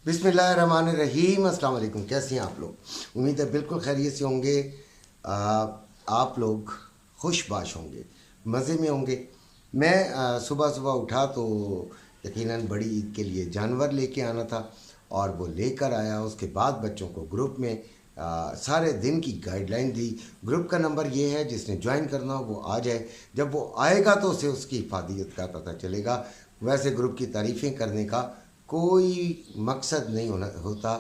बिस्मिल्लाहिर्रहमानिर्रहीम। अस्सलाम वालेकुम। कैसे हैं आप लोग? उम्मीद है बिल्कुल खैरियत से होंगे। आप लोग खुशबाश होंगे, मज़े में होंगे। मैं सुबह सुबह उठा तो यकीनन बड़ी ईद के लिए जानवर लेके आना था और वो लेकर आया। उसके बाद बच्चों को ग्रुप में सारे दिन की गाइडलाइन दी। ग्रुप का नंबर ये है, जिसने ज्वाइन करना हो वो आ जाए। जब वो आएगा तो उसे उसकी इफादियत का पता चलेगा। वैसे ग्रुप की तारीफ़ें करने का कोई मकसद नहीं होता।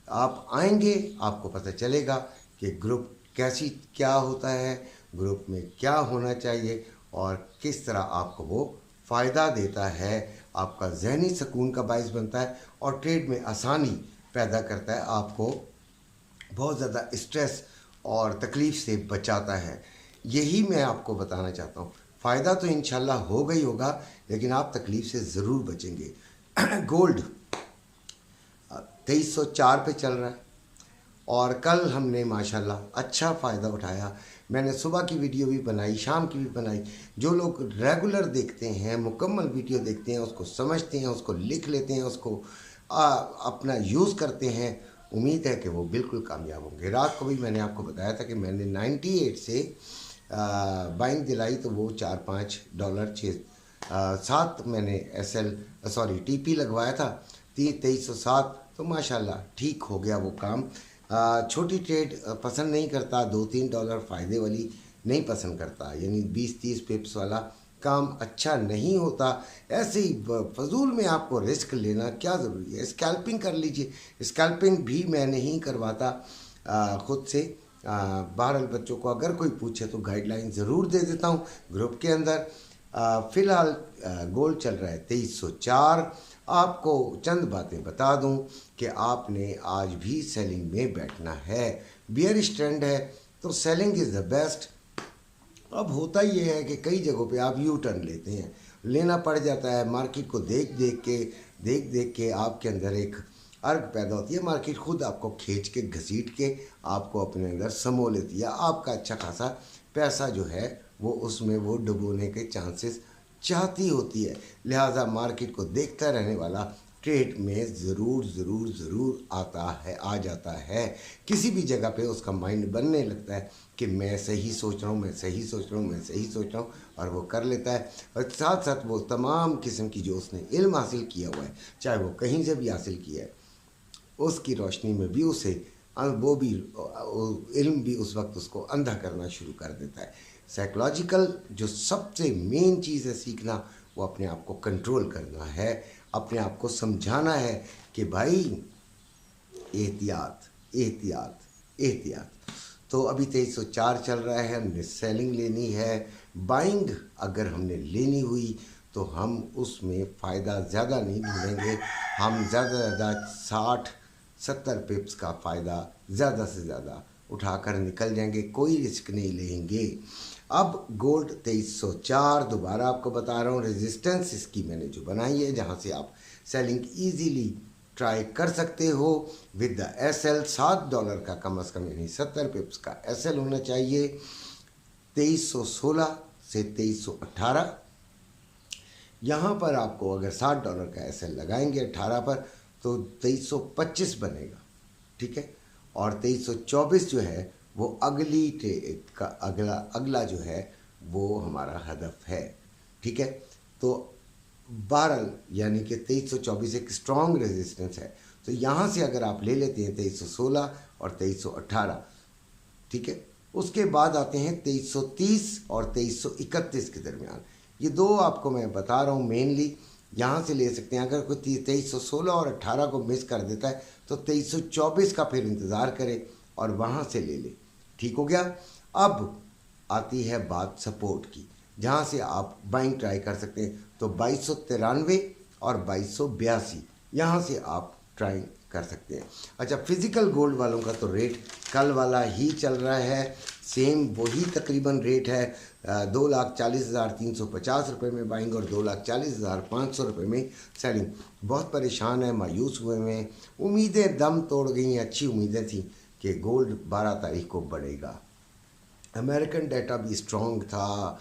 आप आएंगे, आपको पता चलेगा कि ग्रुप कैसी क्या होता है, ग्रुप में क्या होना चाहिए और किस तरह आपको वो फ़ायदा देता है, आपका जहनी सुकून का बायस बनता है और ट्रेड में आसानी पैदा करता है, आपको बहुत ज़्यादा स्ट्रेस और तकलीफ़ से बचाता है। यही मैं आपको बताना चाहता हूँ। फ़ायदा तो इंशाल्लाह होगा ही होगा, लेकिन आप तकलीफ़ से ज़रूर बचेंगे। गोल्ड 2304 पे चल रहा है और कल हमने माशाल्लाह अच्छा फ़ायदा उठाया। मैंने सुबह की वीडियो भी बनाई, शाम की भी बनाई। जो लोग रेगुलर देखते हैं, मुकम्मल वीडियो देखते हैं, उसको समझते हैं, उसको लिख लेते हैं, उसको अपना यूज़ करते हैं, उम्मीद है कि वो बिल्कुल कामयाब होंगे। रात को भी मैंने आपको बताया था कि मैंने 98 से बाइंग दिलाई तो वो $4-5 7 मैंने टीपी लगवाया था 2307। तो माशाल्लाह ठीक हो गया वो काम। छोटी ट्रेड पसंद नहीं करता, $2-3 फ़ायदे वाली नहीं पसंद करता, यानी 20-30 पिप्स वाला काम अच्छा नहीं होता। ऐसे ही फजूल में आपको रिस्क लेना क्या ज़रूरी है? स्कैल्पिंग कर लीजिए। स्कैल्पिंग भी मैं नहीं करवाता ख़ुद से। बहरहाल बच्चों को अगर कोई पूछे तो गाइडलाइन ज़रूर दे देता हूँ ग्रुप के अंदर। फ़िलहाल गोल्ड चल रहा है 2304। आपको चंद बातें बता दूं कि आपने आज भी सेलिंग में बैठना है। बियरिश ट्रेंड है तो सेलिंग इज़ द बेस्ट। अब होता ये है कि कई जगहों पे आप यू टर्न लेते हैं, लेना पड़ जाता है। मार्केट को देख देख के आपके अंदर एक अर्ग पैदा होती है। मार्केट खुद आपको खींच के घसीट के आपको अपने अंदर समो लेती है। आपका अच्छा खासा पैसा जो है वो उसमें वो डुबोने के चांसेस चाहती होती है। लिहाजा मार्केट को देखता रहने वाला ट्रेड में ज़रूर आ जाता है। किसी भी जगह पे उसका माइंड बनने लगता है कि मैं सही सोच रहा हूँ, और वो कर लेता है। और साथ साथ वो तमाम किस्म की जो उसने इल्म हासिल किया हुआ है, चाहे वो कहीं से भी हासिल किया है, उसकी रोशनी में भी उसे वो इल्म भी उस वक्त उसको अंधा करना शुरू कर देता है। साइकोलॉजिकल जो सबसे मेन चीज़ है सीखना, वो अपने आप को कंट्रोल करना है, अपने आप को समझाना है कि भाई एहतियात एहतियात एहतियात। तो अभी 2304 चल रहा है, हमने सेलिंग लेनी है। बाइंग अगर हमने लेनी हुई तो हम उसमें फ़ायदा ज़्यादा नहीं ढूंढेंगे, हम ज़्यादा से ज़्यादा 60-70 पिप्स का फ़ायदा ज़्यादा से ज़्यादा उठाकर निकल जाएंगे, कोई रिस्क नहीं लेंगे। अब गोल्ड 2304 दोबारा आपको बता रहा हूँ। रेजिस्टेंस इसकी मैंने जो बनाई है, जहाँ से आप सेलिंग इजीली ट्राई कर सकते हो विद द एसएल। $7 का कम अज़ कम यानी 70 पिप्स का एसएल होना चाहिए। 2316 से 2318। यहाँ पर आपको अगर $60 का एसएल लगाएंगे 18 पर तो 2325 बनेगा, ठीक है। और 2324 जो है वो अगली ट्रेड का अगला जो है वो हमारा हदफ है, ठीक है। तो 12 यानी कि 2324 एक स्ट्रॉन्ग रेजिस्टेंस है। तो यहाँ से अगर आप ले लेते हैं 2316 और 2318, ठीक है। उसके बाद आते हैं 2330 और 2331 के दरमियान। ये दो आपको मैं बता रहा हूँ मेनली, यहाँ से ले सकते हैं। अगर कोई 2316 और 18 को मिस कर देता है तो 2324 का फिर इंतज़ार करे और वहाँ से ले ले, ठीक हो गया। अब आती है बात सपोर्ट की, जहाँ से आप बाइंग ट्राई कर सकते हैं। तो 2293 और 2282 यहाँ से आप ट्राई कर सकते हैं। अच्छा, फिज़िकल गोल्ड वालों का तो रेट कल वाला ही चल रहा है, सेम वही तकरीबन रेट है। 2,40,350 रुपये में बाइंग और 2,40,500 रुपये में सेलिंग। बहुत परेशान है, मायूस हुए में, उम्मीदें दम तोड़ गई। अच्छी उम्मीदें थी कि गोल्ड 12 तारीख को बढ़ेगा। अमेरिकन डाटा भी स्ट्रॉन्ग था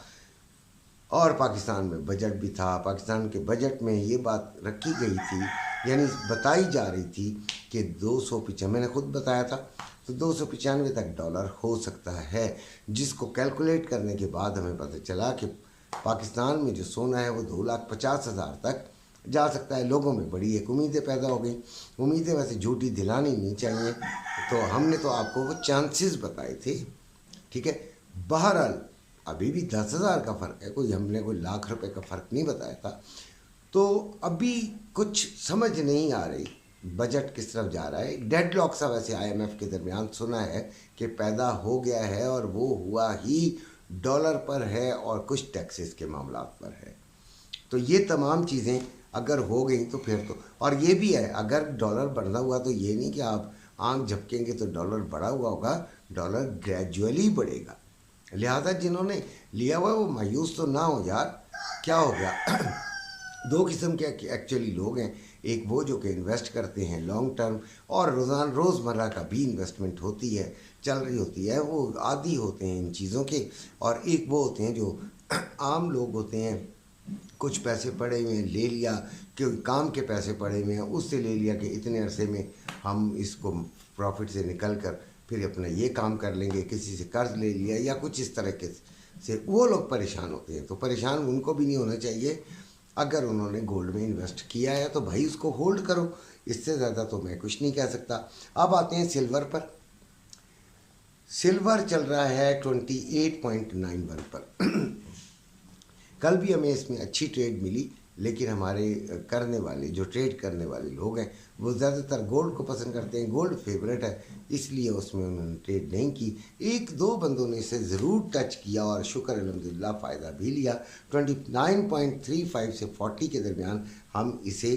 और पाकिस्तान में बजट भी था। पाकिस्तान के बजट में ये बात रखी गई थी یعنی بتائی جا رہی تھی کہ 295، میں نے خود بتایا تھا، تو 295 تک ڈالر ہو سکتا ہے، جس کو کیلکولیٹ کرنے کے بعد ہمیں پتہ چلا کہ پاکستان میں جو سونا ہے وہ 2,50,000 تک جا سکتا ہے۔ لوگوں میں بڑی ایک امیدیں پیدا ہو گئیں، امیدیں ویسے جھوٹی دلانی نہیں چاہیے، تو ہم نے تو آپ کو وہ چانسز بتائے تھے، ٹھیک ہے۔ بہرحال ابھی بھی 10,000 کا فرق ہے، ہم نے کوئی لاکھ روپے کا فرق نہیں بتایا تھا، تو ابھی کچھ سمجھ نہیں آ رہی بجٹ کس طرف جا رہا ہے۔ ڈیڈ لاک سا ویسے IMF کے درمیان سنا ہے کہ پیدا ہو گیا ہے، اور وہ ہوا ہی ڈالر پر ہے اور کچھ ٹیکسز کے معاملات پر ہے۔ تو یہ تمام چیزیں اگر ہو گئیں تو پھر تو، اور یہ بھی ہے اگر ڈالر بڑھنا ہوا تو یہ نہیں کہ آپ آنکھ جھپکیں گے تو ڈالر بڑھا ہوا ہوگا، ڈالر گریجولی بڑھے گا۔ لہذا جنہوں نے لیا ہوا ہے وہ مایوس تو نہ ہو یار، کیا ہو گیا۔ دو قسم کے ایکچولی لوگ ہیں، ایک وہ جو کہ انویسٹ کرتے ہیں لانگ ٹرم اور روزمرہ کا بھی انویسٹمنٹ ہوتی ہے، چل رہی ہوتی ہے، وہ عادی ہوتے ہیں ان چیزوں کے، اور ایک وہ ہوتے ہیں جو عام لوگ ہوتے ہیں، کچھ پیسے پڑے ہوئے ہیں لے لیا، کہ کام کے پیسے پڑے ہوئے ہیں اس سے لے لیا کہ اتنے عرصے میں ہم اس کو پروفٹ سے نکل کر پھر اپنا یہ کام کر لیں گے، کسی سے قرض لے لیا یا کچھ اس طرح کے سے، وہ لوگ پریشان ہوتے ہیں۔ تو پریشان ان کو بھی نہیں ہونا چاہیے، اگر انہوں نے گولڈ میں انویسٹ کیا ہے تو بھائی اس کو ہولڈ کرو، اس سے زیادہ تو میں کچھ نہیں کہہ سکتا۔ اب آتے ہیں سلور پر۔ سلور چل رہا ہے 28.91 پر۔ کل بھی ہمیں اس میں اچھی ٹریڈ ملی، لیکن ہمارے کرنے والے جو ٹریڈ کرنے والے لوگ ہیں وہ زیادہ تر گولڈ کو پسند کرتے ہیں، گولڈ فیوریٹ ہے، اس لیے اس میں انہوں نے ٹریڈ نہیں کی۔ ایک دو بندوں نے اسے ضرور ٹچ کیا اور شکر الحمدللہ فائدہ بھی لیا۔ 29.35 سے 40 کے درمیان ہم اسے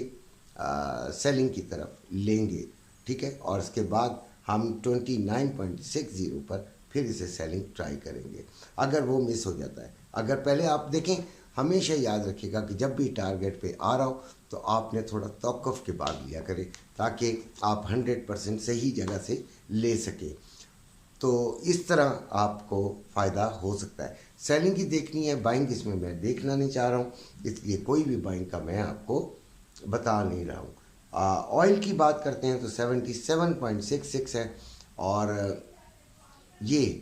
سیلنگ کی طرف لیں گے، ٹھیک ہے، اور اس کے بعد ہم 29.60 پر پھر اسے سیلنگ ٹرائی کریں گے اگر وہ مس ہو جاتا ہے۔ اگر پہلے آپ دیکھیں، ہمیشہ یاد رکھیے گا کہ جب بھی ٹارگٹ پہ آ رہا ہو تو آپ نے تھوڑا توقف کے بعد لیا کریں، تاکہ آپ 100% صحیح جگہ سے لے سکیں، تو اس طرح آپ کو فائدہ ہو سکتا ہے۔ سیلنگ کی دیکھنی ہے، بائنگ اس میں دیکھنا نہیں چاہ رہا ہوں، اس لیے کوئی بھی بائنگ کا میں آپ کو بتا نہیں رہا ہوں۔ آئل کی بات کرتے ہیں تو 77.66 ہے، اور یہ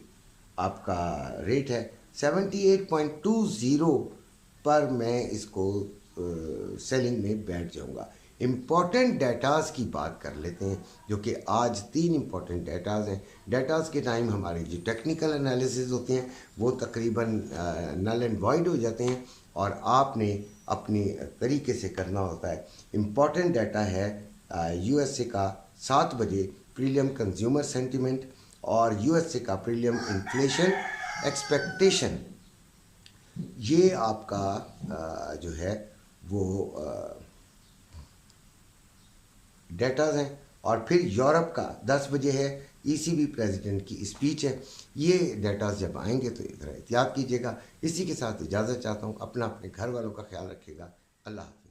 آپ کا ریٹ ہے 78.20 پر میں اس کو سیلنگ میں بیٹھ جاؤں گا۔ امپورٹنٹ ڈیٹاز کی بات کر لیتے ہیں، جو کہ آج 3 امپورٹنٹ ڈیٹاز ہیں۔ ڈیٹاز کے ٹائم ہمارے جو ٹیکنیکل انالیسز ہوتے ہیں وہ تقریباً نل اینڈ وائڈ ہو جاتے ہیں، اور آپ نے اپنی طریقے سے کرنا ہوتا ہے۔ امپورٹنٹ ڈیٹا ہے USA کا 7 بجے پریلیم کنزیومر سینٹیمنٹ اور USA کا پریلیم انفلیشن ایکسپیکٹیشن، یہ آپ کا جو ہے وہ ڈیٹاز ہیں۔ اور پھر یورپ کا 10 بجے ہے، ECB پریزیڈنٹ کی اسپیچ ہے۔ یہ ڈیٹاز جب آئیں گے تو ادھر احتیاط کیجیے گا۔ اسی کے ساتھ اجازت چاہتا ہوں، اپنے گھر والوں کا خیال رکھیے گا۔ اللہ حافظ۔